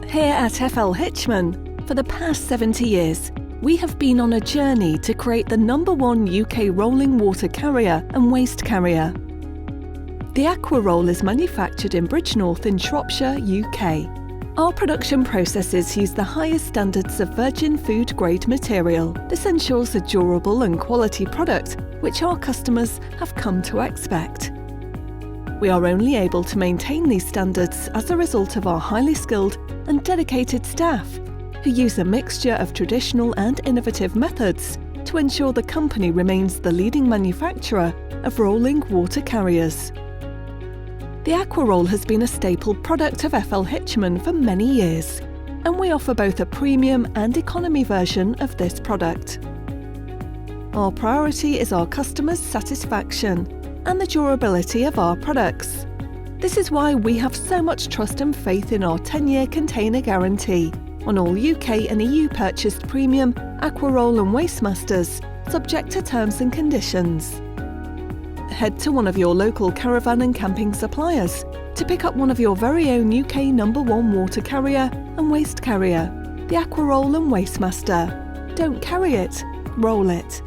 Here at FL Hitchman, for the past 70 years, we have been on a journey to create the #1 UK rolling water carrier and waste carrier. The Aquaroll is manufactured in Bridgnorth in Shropshire, UK. Our production processes use the highest standards of virgin food-grade material. This ensures a durable and quality product, which our customers have come to expect. We are only able to maintain these standards as a result of our highly skilled and dedicated staff, who use a mixture of traditional and innovative methods to ensure the company remains the leading manufacturer of rolling water carriers. The Aquaroll has been a staple product of FL Hitchman for many years, and we offer both a premium and economy version of this product. Our priority is our customers' satisfaction and the durability of our products. This is why we have so much trust and faith in our 10-year container guarantee on all UK and EU purchased premium Aquaroll and Wastemasters, subject to terms and conditions. Head to one of your local caravan and camping suppliers to pick up one of your very own UK #1 water carrier and waste carrier, the Aquaroll and Wastemaster. Don't carry it, roll it.